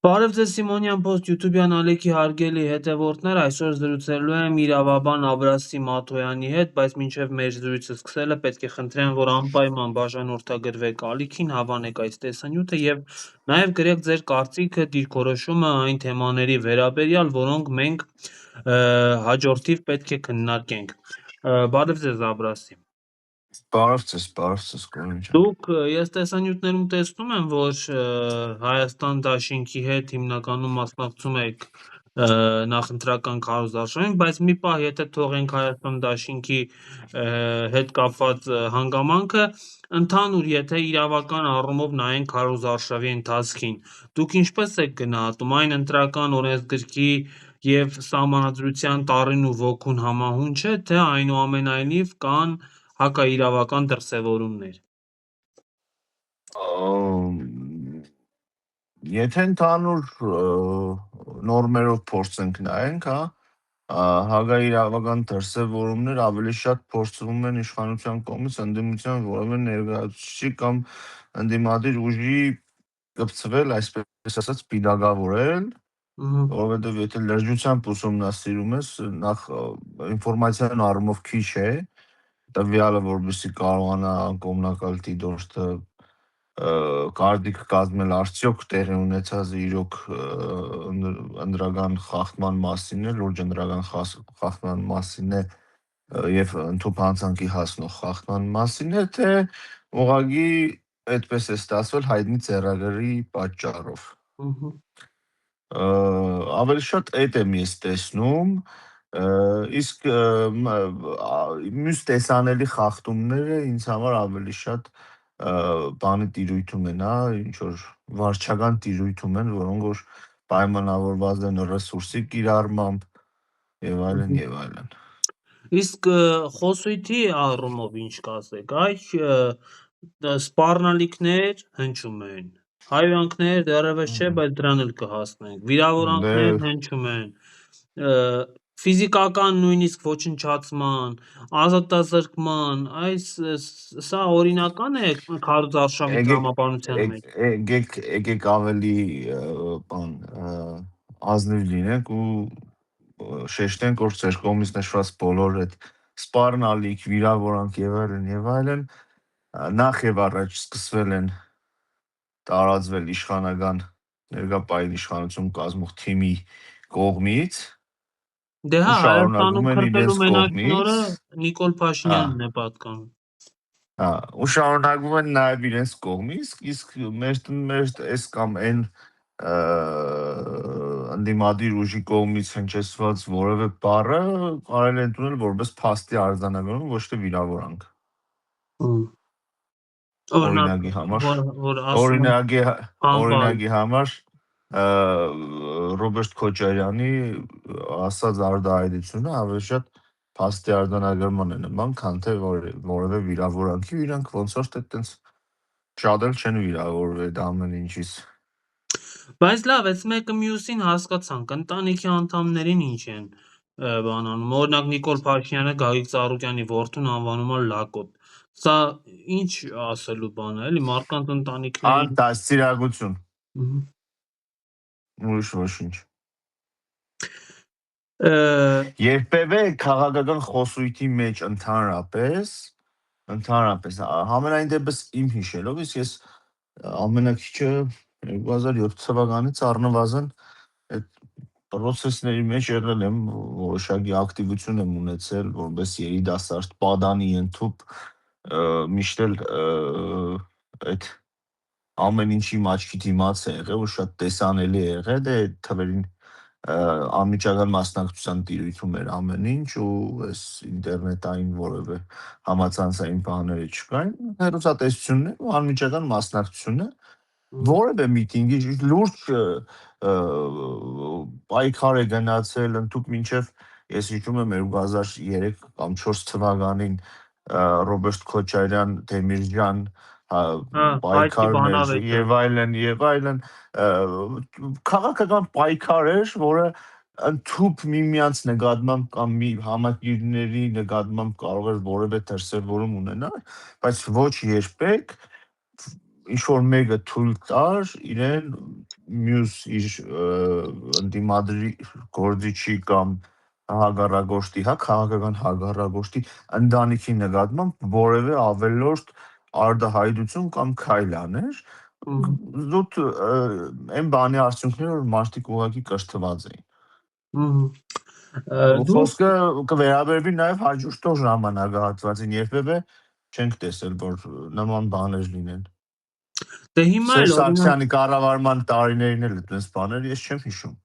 Բարև ձեզ Սիմոնյան Post YouTube-յան ալիքի հարգելի հետևորդներ, այսօր զրուցելու եմ իրավաբան Աբրասի Մաթոյանի հետ, բայց մինչև մեր զրույցը սկսելը պետք է խնդրեմ, որ անպայման բաժանորդագրվեք ալիքին, հավանեք այս տեսանյութը եւ նաեւ գրեք ձեր կարծիքը, դիրքորոշումը այն թեմաների վերաբերյալ, որոնք մենք հաջորդիվ պետք է քննարկենք։ Բարև ձեզ Աբրասի։ Բարև ձեզ Կորյուն ջան։ Դուք ես տեսանյութներում տեսնում եմ, որ Հայաստան դաշինքի հետ հիմնականում մասնակցում եք նախընտրական քարոզարշավին, բայց մի պահ եթե թողենք Հայաստան դաշինքի հետ կապված հանգամանքը, ընդհանուր եթե իրավական առումով նայենք քարոզարշավի ընթացքին, դուք ինչպես եք գնահատում այն ընտրական օրենսգրքի եւ սահմանադրության տառին ու ոգուն համահունչ է, թե այնուամենայնիվ կան հակաիրավական դրսևորումներ։ Եթե ընդհանուր նորմերով փորձենք նայենք, հակաիրավական դրսևորումներ ավելի շատ փորձվում են իշխանության կողմից ընդդիմության որևէ ներկայացուցիչի կամ ընդդիմադիր ուժի կպցվել, այսպես ասած, պիդագավորել, որովհետև եթե լրջությամբ ուսումնասիրում ես, նախ ինֆորմացիան առումով քիչ է, տվյալը, որպեսզի կարողանա անկողմնակալ դիտորդը կարծիք կազմել, արդյոք տեղի ունեցածը իրոք ընտրական խախտման մասին է, լուրջ ընտրական խախտման մասին է եւ ընդհանուր հանցանքի հասնող խախտման մասին է, թե ուղղակի այդպես է ստացվել հայտնի ձեռագրի պատճառով։ Ավելի շատ այդ եմ ես տեսնում, իսկ մյուս տեսանելի խախտումները ինձ համար ավելի շատ բանի տիրույթում են, ինչ որ վարչական տիրույթում են, որոնք որ պայմանավորված են ռեսուրսի կիրառմամբ եւ այլն եւ այլն։ Իսկ խոսույթի առումով ինչ կասեք, սպառնալիքներ հնչում են, հայհոյանքներ դեռևս չէ, բայց դրան էլ կհասնենք, վիրավորանքներ հնչում են, ֆիզիկական նույնիսկ ոչնչացման, ազատազրկման, սա օրինական է քարոզարշավի տրամաբանության մեջ։ Եկեք ավելի ազնիվ լինենք ու շեշտենք, որ ձեր կողմից նշված բոլոր այդ սպառնալիք, վիրավորանք եւ այլն նախ եւ առաջ սկսվել են տարածվել իշխանական ներկա պահին իշխանություն կազմող թիմի կողմից Դե հա, ու շարունակվում Հայաստանում են քրտելու իրենց մենակիորը կողմից, Նիկոլ Փաշինյանն է պատկանում։ ու շարունակվում են նաեւ իրենց կողմից, իսկ մեր այս կամ այն ընդդիմադիր ուժի կողմից հնչեցված որևէ բառը կարելի է ընդունել որպես փաստի արձանագրում, ոչ թե վիրավորանք։ Օրինակի համար Ռոբերտ Քոչարյանի ասած արտահայտությունը ավելի շատ փաստի արձանագրման է նման, քան թե որևէ վիրավորանքի, ու իրանք ոնց որ թե տենց շատ էլ չեն վիրավորվել դա ամեն ինչից։ Բայց լավ, այս մեկը մյուսին հասկացանք, ընտանիքի անդամներին ինչ են բանանում, օրինակ Նիկոլ Փաշինյանը Գագիկ Ծառուկյանի որդուն անվանում է լակոտ, սա ինչ ասելու բան է, էլի, մարդկանց ընտանիքներին Դաստիարակություն, ուրիշ ոչինչ։ Երբևէ քաղաքական խոսույթի մեջ ընդհանրապես, համենայն դեպս իմ հիշելով, իսկ ես ամենակիչը 2007 թվականից առնվազն այդ պրոցեսների մեջ եղել եմ, որոշակի ակտիվություն եմ ունեցել, որպես երիտասարդ պատանի ընդཐུպ, միշտ էլ այդ ամեն ինչի աչքի դիմաց է եղել, ու շատ տեսանելի է եղել, դե այդ թվերին անմիջական մասնակցության տիրույթում էր ամեն ինչ, ու այս ինտերնետային որևէ համացանցային բաները չկային, հեռուստատեսությունն է ու անմիջական մասնակցությունը որևէ միտինգի լուրջ պայքար է գնացել ընդհուպ մինչև ես հիշում եմ 2003 կամ 4 թվականին Ռոբերտ Քոչարյան, Դեմիրճյան պայքարներ եւ այլն, քաղաքական պայքար էր, որը ընդհուպ միմյանց նկատմամբ կամ մի համակիրների նկատմամբ կարող էր որևէ դրսևորում ունենալ, բայց ոչ երբեք ինչ-որ մեկը թույլ տար իրեն մյուս իր ընդդիմադրի գործիչի կամ հակառակորդի, քաղաքական հակառակորդի ընտանիքի նկատմամբ որևէ ավելորդ արտահայտություն կամ քայլ աներ, զուտ այն բանի արդյունքները, որ մարդիկ ուղղակի կրթված էին։ Դու Խոսքը կվերաբերվի նաև հաջորդող ժամանակահատվածին, երբևէ չենք տեսել, որ նման բաներ լինեն։ դե հիմա Սերժ էլ օրինակ Սարգսյանի կառավարման տարիներին էլ այդպես բաներ ես չեմ հիշում։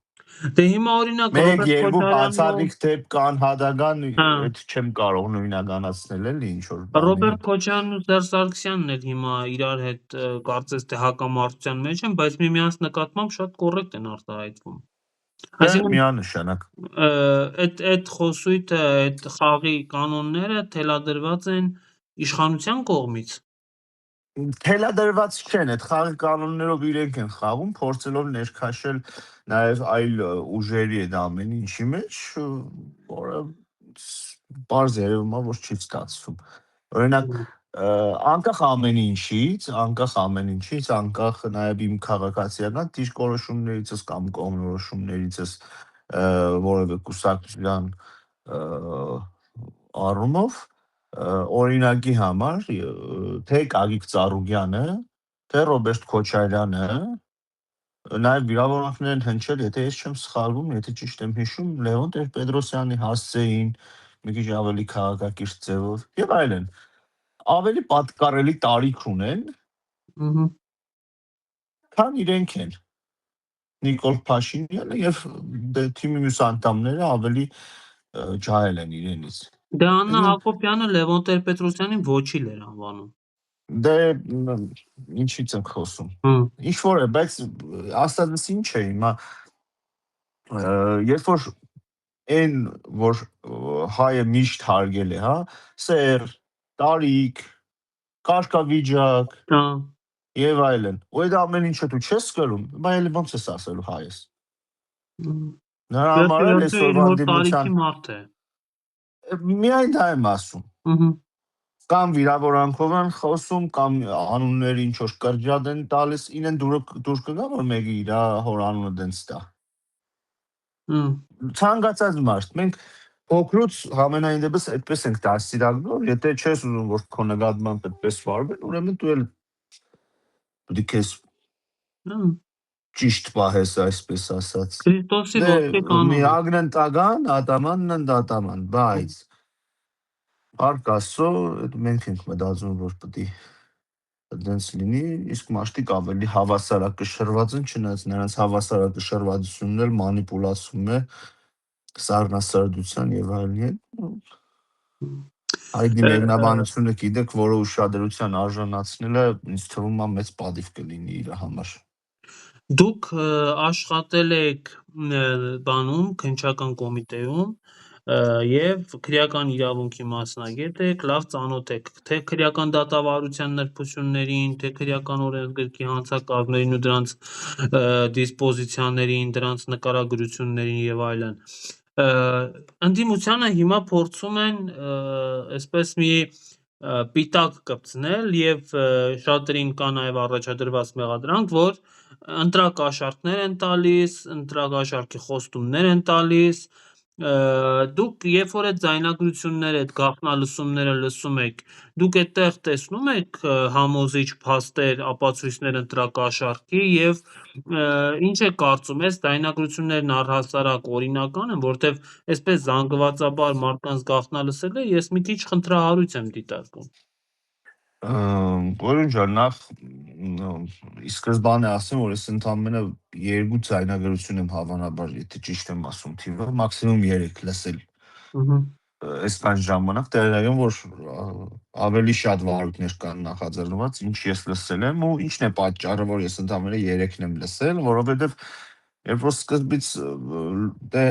դե հիմա օրինակ Մեկ Ռոբերտ երկու Քոչարյանն ու բացառիկ դեպք կան հադական, հա այդ չեմ կարող նույնականացնել էլի ինչ որ բանի Ռոբերտ հետ։ Քոչարյանն ու Սերժ Սարգսյանն էլ հիմա իրար հետ կարծես թե հակամարտության մեջ են, բայց միմյանց նկատմամբ շատ կոռեկտ են արտահայտվում։ Դե Այսինքն միանշանակ։ այդ խոսույթը, այդ խաղի կանոնները թելադրված են իշխանության կողմից։ Թելադրված չեն, այդ խաղի կանոններով իրենք են խաղում, փորձելով ներքաշել նաև այլ ուժերի այդ ամեն ինչի մեջ, որը բարձ երևում է, որ չի ստացվում։ Օրինակ, անկախ ամեն ինչից, անկախ նաև իմ քաղաքացիական դիրքորոշումներիցս կամ կողմնորոշումներիցս որևէ կուսակցության առումով օրինակի համար թե Գագիկ Ծառուկյանը, թե Ռոբերտ Քոչարյանը նաև վիրավորանքներ են հնչել, եթե ես չեմ սխալվում, եթե ճիշտ եմ հիշում, Լևոն Տեր-Պետրոսյանի հասցեին մի քիչ ավելի քաղաքակիրթ ձևով եւ այլն, ավելի պատկառելի տարիք ունեն, քան իրենք են։ Նիկոլ Փաշինյանը եւ թիմի մյուս անդամները ավելի ջահել են իրենից։ Դե Աննա Հակոբյանը Լևոն Տեր-Պետրոսյանին ոչիլ էր անվանում։ Դե ինչից ենք խոսում։ Ինչ որ է, բայց աստածս ինչ է հիմա, երբ որ այն որ հայը միշտ հարգել է, հա, սեր, տարիք, կարգավիճակ եւ այլն, ու այդ ամեն ինչը դու չես կրում, բա էլի ոնց ես ասելու հայ ես։ Նրա համար էլ այսօրվա դիմության մարդ է։ Միայն դա եմ ասում։ Կամ վիրավորանքով են խոսում, կամ անունները ինչ որ կրճատ են տալիս, իրեն դուր կգա, որ մեկը իր հոր անունը դենց տա։ Ցանկացած մարդ, մենք փոքրուց համենայն դեպս այդպես ենք դաստիարակվում, որ եթե չես ուզում, որ քո նկատմամբ այդպես վարվեն, ուրեմն դու էլ պետք է ճիշտ պահես, այսպես ասած։ Քրիստոսի ոսկե կանոնը։ Միակն ընտական, ատամանն ընդատաման, բայց Փառք Աստծո, մենք ենք մտածում, որ պետք է դենց լինի, իսկ մարդիկ ավելի հավասարակշռված են, չնայած նրանց հավասարակշռվածությունն էլ մանիպուլացում է սառնասրդության եւ այլնի հետ։ Այդ մեկնաբանությունը գիտեք, որը ուշադրության արժանացնելը ինձ թվում է մեծ պատիվ կլինի իր համար։ Դուք աշխատել եք բանում քննչական կոմիտեում եւ քրեական իրավունքի մասնագետ եք, լավ ծանոթ եք թե քրեական դատավարության նրբություններին, թե քրեական օրենսգրքի հանցակազմերին ու դրանց դիսպոզիցիաներին, դրանց նկարագրություններին եւ այլն։ Ընդդիմությանը հիմա փորձում են այսպես մի պիտակ կպցնել եւ շատերին կա նաեւ առաջադրված մեղադրանք, որ ընտրակաշառքներ են տալիս, ընտրակաշառքի խոստումներ են տալիս, դուք երբ որ այդ ձայնագրությունները, այդ գաղտնալսումները լսում եք, դուք այդտեղ տեսնում եք համոզիչ փաստեր, ապացույցներ ընտրակաշառքի եւ ինչ եք կարծում, այս ձայնագրություններն առհասարակ օրինական են, որտեվ այսպես զանգվածաբար մարդկանց գաղտնալսելը ես մի քիչ խնդրահարույց եմ դիտարկում։ Գորուն ջան, նախ ի սկզբանե ասեմ, որ ես ընդամենը 2 ձայնագրություն եմ հավանաբար, եթե ճիշտ եմ ասում թիվը, մաքսիմում 3 լսել։ Այս բան ժամանակ տեղյակ եմ, որ ավելի շատ վարույթներ կան նախաձեռնված, ինչ ես լսել եմ, ու ինչն է պատճառը, որ ես ընդամենը 3-ն եմ լսել, որովհետև երբ որ սկզբից դե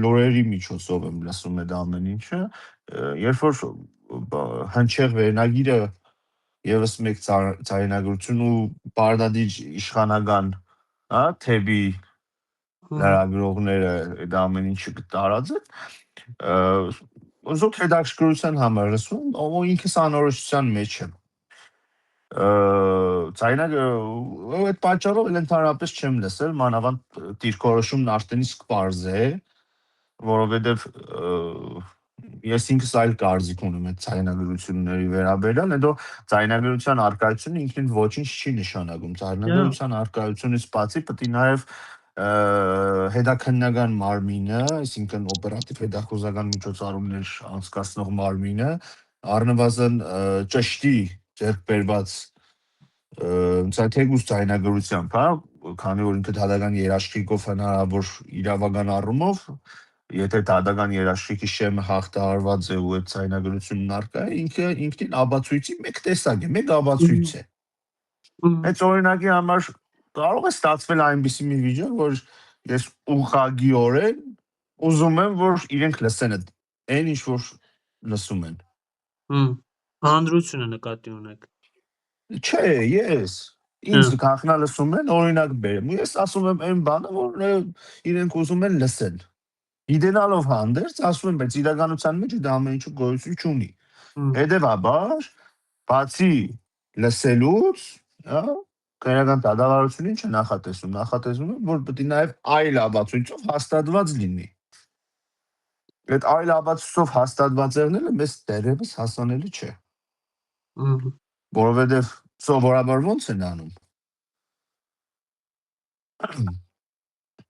լուրերի միջոցով եմ լսում այդ ամեն ինչը, երբ որ հնչեղ վերնագիրը եւս մեկ ձայնագրություն ու պարտադիր իշխանական, հա, թեբի լրագրողները այդ ամեն ինչը կտարածեն, զուտ հետաքրքրության համար լսում, ու ինքս անորոշության մեջ եմ։ Այդ պատճառով էլ ընդհանրապես չեմ լսել, մանավանդ դիրքորոշումն արդեն իսկ պարզ է, որովհետև ես ինքս այլ կարծիք ունեմ այդ ձայնագրությունների վերաբերյալ, հետո ձայնագրության արկայությունը ինքնին ոչինչ չի նշանակում։ Ձայնագրության արկայությունից բացի պետք է նաև հետաքննական մարմինը, այսինքն օպերատիվ հետախուզական միջոցառումներ անցկացնող մարմինը, առնվազն ճշտի ձեռք բերված թեկուզ ձայնագրությամբ, հա, քանի որ ինքը դատական երաշխիքով հնարավոր իրավական առումով, եթե դատական երաշխիքի շեմը հաղթահարված է ու այդ ձայնագրությունն առկա է, ինքը ինքնին աբացույցի մեկ տեսակ է, մեկ աբացույց է։ Այդ օրինակի համար կարող է ստացվել այնպիսի մի վիճակ, որ ես ուղղագիորեն ուզում եմ, որ իրենք լսեն այն ինչ որ լսում են։ Հանրությունը նկատի ունեք։ Չէ, ես ինձ գախնա լսում են, օրինակ բերեմ, ու ես ասում եմ այն բանը, որ իրենք ուզում են լսեն։ Գիտենալով հանդերձ ասում եմ, բայց իրականության մեջ դա ամեն ինչը գոյություն չունի։ Հետևաբար, բացի լսելուց, քրեական դատավարությունը ինչ է նախատեսում, նախատեսում է, որ պետք է նաև այլ աբացույցով հաստատված լինի։ Այդ այլ աբացույցով հաստատված եղնելը մեզ դեռևս հասանելի չէ։ Որովհետև սովորաբար ոնց են անում։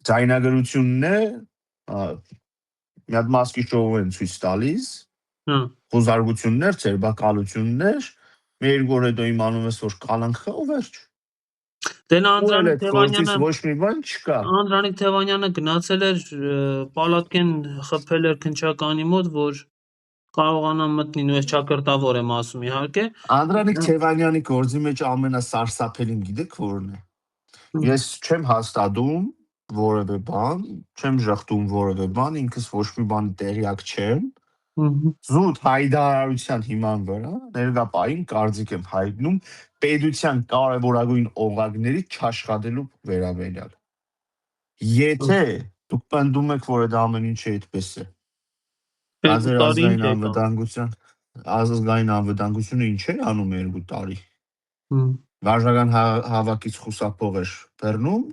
Ձայնագրությունն է, մի հատ մասկի շոու են ցույց տալիս, խոզարգություններ, ցերբակալություններ, մի երկու օր հետո իմանում ես, որ կանանք խա ու վերջ։ Դե Անդրանիկ Թևանյանը ոչ մի բան չկա։ Անդրանիկ Թևանյանը գնացել էր պալատկեն խփել էր քնչականի մոտ, որ կարողանա մտնի, ես ճակերտավոր եմ ասում իհարկե։ Անդրանիկ Թևանյանի գործի մեջ ամենասարսափելին գիտեք որն է։ Ես չեմ հաստատում որևէ բան, չեմ ժխտում որևէ բան, ինքս ոչ մի բանի տեղյակ չեմ։ Զուտ հայտարարության հիման վրա ներկա պահին կարծիք եմ հայտնում պետության կարևորագույն օղակների չաշխատելու վերաբերյալ։ Եթե դուք պնդում եք, որ այդ ամեն ինչը այդպես է, ազգային անվտանգությունը ինչ է անում 2 տարի։ Վարժական հավաքից խուսափող էր բռնում,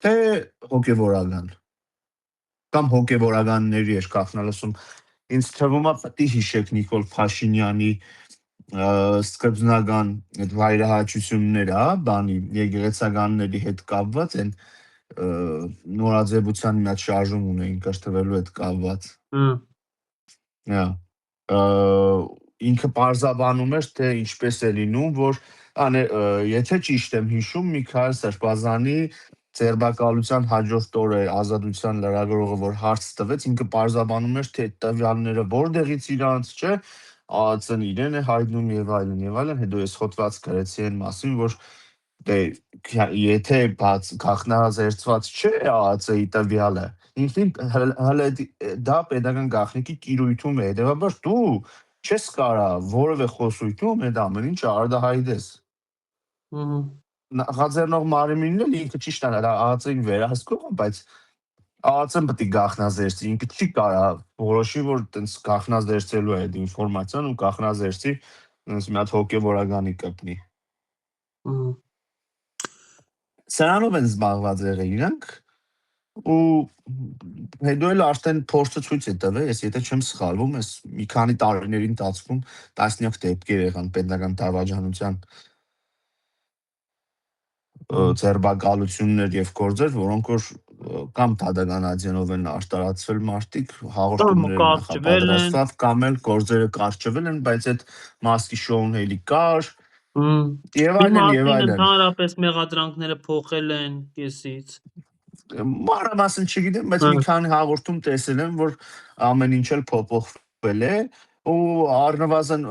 թե հոգևորական կամ հոգևորականների էր կախնալսում։ Ինձ թվում է պետք է հիշեք Նիկոլ Փաշինյանի սկզբնական այդ վայրահաճությունները, բանի եկեղեցականների հետ կապված են նորաձևության մի հատ շարժում ունեին կրթվելու հետ կապված։ Ինքը պարզաբանում էր, թե ինչպես է լինում, որ եթե ճիշտ եմ հիշում, Միքայել Սրբազանի ձերբակալության հաջորդ օրը ազատության լրագրողը որ հարց տվեց, ինքը պարզաբանում էր, թե տվյալները որտեղից իրանց, չէ, ԱԱՑ-ն իրեն է հայտնում եւ այլն, հետո ես հոդված գրեցի այն մասին, որ եթե գաղտնազերծված չէ ԱԱՑ-ի տվյալը, ինքնին հələ դա պետական գաղտնիքի տիրույթում է, հետեւաբար դու չես կարա որևէ խոսույթում այդ ամեն ինչը արտահայտես։ Նախաձեռնող մարմինն էլ ինքը ճիշտ է, ԱԱՑ-ին վերահսկող, բայց ԱԱՑ-ն պետք է գաղտնազերծի, ինքը չի կարա որոշի, որ տենց գաղտնազերծելու է այդ ինֆորմացիան ու գաղտնազերծի տենց մի հատ հոգևորականի կպնի։ Սրանով են զբաղված եղել իրանք ու հետո էլ արդեն փորձը ցույց է տվել, եթե չեմ սխալվում, այս մի քանի տարիների ընթացքում տասնյակ դեպքեր եղան պետական դավաճանության ձերբակալություններ եւ գործեր, որոնք որ կամ դատական ադյանով են արտարացվել մարդիկ, հաղորդումներ են նախապատրաստված, կամ էլ գործերը կարճվել են, բայց այդ մասկի շոուն էլի կար։ Եվ այլն։ Ընդհանրապես մեղադրանքները փոխել են կեսից։ Մանրամասն չգիտեմ, բայց մի քանի հաղորդում տեսել եմ, որ ամեն ինչ էլ փոփոխվել է ու առնվազն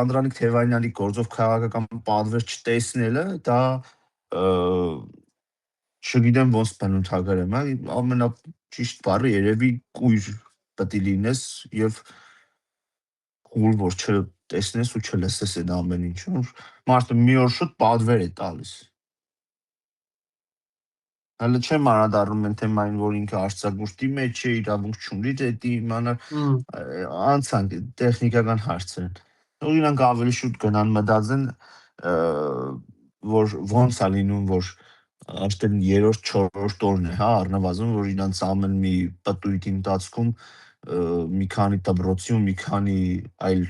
Անդրանիկ Թևանյանի գործով քաղաքական պատվեր չտեսնելը, դա չգիտեմ ոնց բնութագրեմ, ամենաճիշտ բառը երևի կույր պետք է լինես եւ խուլ որ չտեսնես ու չլսես այդ ամեն ինչը, մարդը մի օր շուտ պատվեր է տալիս։ Հələ չեմ անդրադառնում այն թեմային, որ ինքը արձակուրդի մեջ է, իրավունք չունի դա իմանալ, անցանք տեխնիկական հարցեր են։ ու իրանք ավելի շուտ գնան մտածեն, որ ոնց է լինում, որ արդեն 3-4 օրն է, հա, առնվազն, որ իրանց ամեն մի պտույտի ընթացքում մի քանի դպրոցի ու մի քանի այլ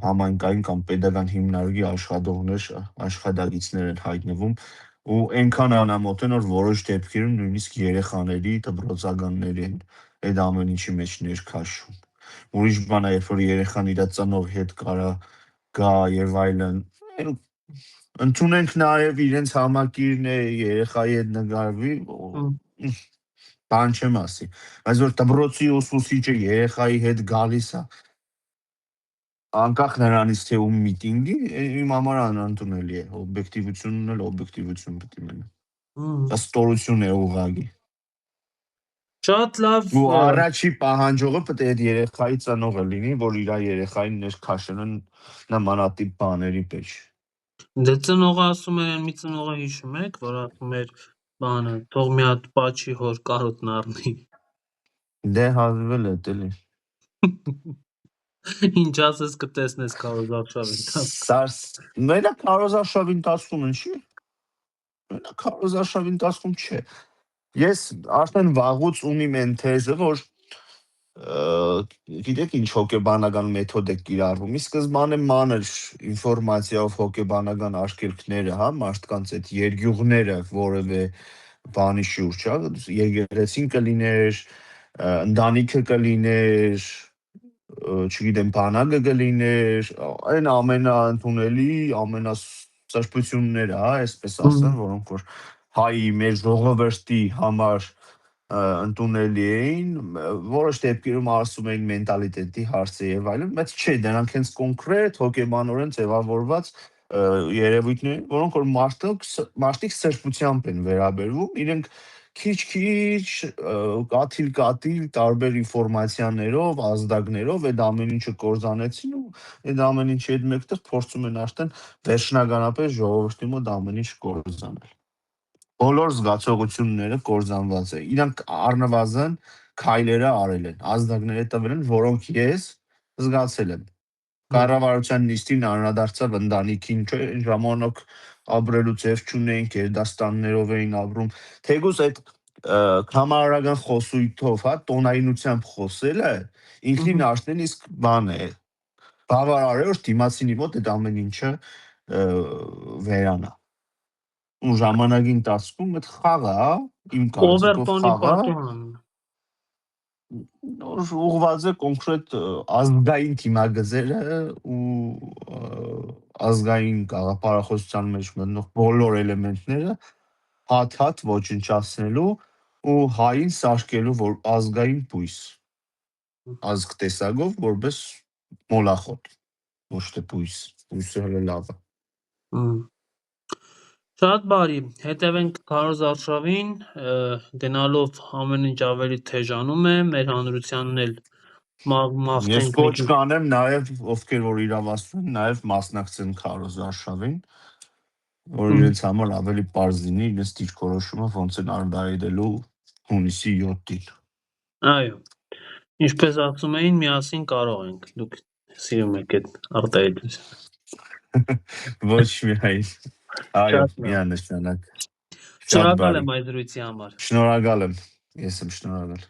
համայնքային կամ պետական հիմնարկի աշխատագիցներ են հայտնվում ու այնքան անամոթ են, որ որոշ դեպքերում նույնիսկ երեխաների, դպրոցականների են այդ ամեն ինչի մեջ ներքաշում։ Ուրիշ բան է, երբ որ երեխան իր ծնողի հետ կարա գա եւ այլն, ընդունենք նաեւ իրենց համակիրն է, երեխայի հետ նկարվի, բան չեմ ասի, բայց որ դպրոցի ուսուցիչը երեխայի հետ գալիս է, անկախ նրանից թե ում միտինգի, իմ համար անընդունելի է, օբյեկտիվությունն էլ օբյեկտիվություն պետք է մնա։ Դա ստորություն է ուղղակի։ Շատ լավ։ Ու առաջի պահանջողը պետք է այդ երեխայի ծնողը լինի, որ իր երեխային ներքաշեն նմանատիպ բաների մեջ։ Դե ծնողը ասում էր, մի ծնողը հիշում եք, որ ասում էր բանը, թող մի հատ պաչի հոր կարոտն առնի։ Դե հազվել է էլի։ Ինչ ասես կտեսնես քարոզարշավի ընթացքում։ Մենակ քարոզարշավի ընթացքում ինչի։ Մենակ քարոզարշավի ընթացքում չէ։ Ես արդեն վաղուց ունիմ այն թեզը, որ գիտեք ինչ հոգեբանական մեթոդ է կիրառվում։ Ի սկզբանե մանր ինֆորմացիայով հոգեբանական արկելքները, հա, մարդկանց այդ երգյուղները որևէ բանի շուրջ, հա, եկեղեցին կլիներ, ընտանիքը կլիներ, չգիտեմ, բանակը կլիներ, այն ամենաընդունելի, ամենասրբությունները, հա, այսպես ասեմ, որոնք որ հայի մեր ժողովրդի համար ընդունելի էին, որոշ դեպքերում ասում էին մենտալիտետի հարց է եւ այլն, բայց չէ, դրանք հենց կոնկրետ հոգեբանորեն ձևավորված երևույթներ, որոնք որ մարդիկ սրբությամբ են վերաբերվում, իրենք քիչ-քիչ, կաթիլ-կաթիլ տարբեր ինֆորմացիաներով, ազդակներով այդ ամեն ինչը կորզանեցին ու այդ ամեն ինչի հետ մեկտեղ փորձում են արդեն վերջնականապես ժողովրդի մոտ ամեն ինչ կորզանել։ Բոլոր զգացողությունները կորզանված է։ Իրանք առնվազն քայլերը արել են, ազդակները տվել են, որոնք ես զգացել եմ։ Կառավարության նիստին անդրադարձավ ընտանիքին, չէ, այն ժամանակ ապրելու ձև չունեին, գերդաստաններով էին ապրում։ Թեկուզ այդ համարական խոսույթով, հա, տոնայնությամբ խոսելը ինքնին արդեն իսկ բան է, բավարար է, որ դիմացինի մոտ այդ ամեն ինչը վերանա։ Ու ժամանակի ընթացքում այդ խաղը, հա, իմ կարծիքով Օվերտոնի խաղը պատուհան։ ուղղված է կոնկրետ ազգային թիմագծերը ու ազգային գաղափարախոսության մեջ մտնող բոլոր էլեմենտները հատ-հատ ոչնչացնելու ու հային սարքելու որ ազգային բույս, ազգ տեսակով որպես մոլախոտ, ոչ թե բույս, բույսը հələ լավ է։ Շատ բարի, հետևենք քարոզարշավին, գնալով ամեն ինչ ավելի թեժանում է, մեր հանրությանն էլ Ես մաղթենք կոչ կանեմ նաև ովքեր որ իրավասու են, նաև մասնակցեն քարոզարշավին, որ իրենց համար ավելի պարզ լինի իրենց դիրքորոշումը ոնց են արտահայտելու հունիսի 7-ին։ Այո, ինչպես ասում էին, միասին կարող ենք, դուք սիրում եք այդ արտահայտությունը։ Ոչ միայն, այո, միանշանակ։ Շատ Շնորհակալ բարի։ եմ այդ զրույցի համար։ Շնորհակալ եմ, ես եմ շնորհակալ։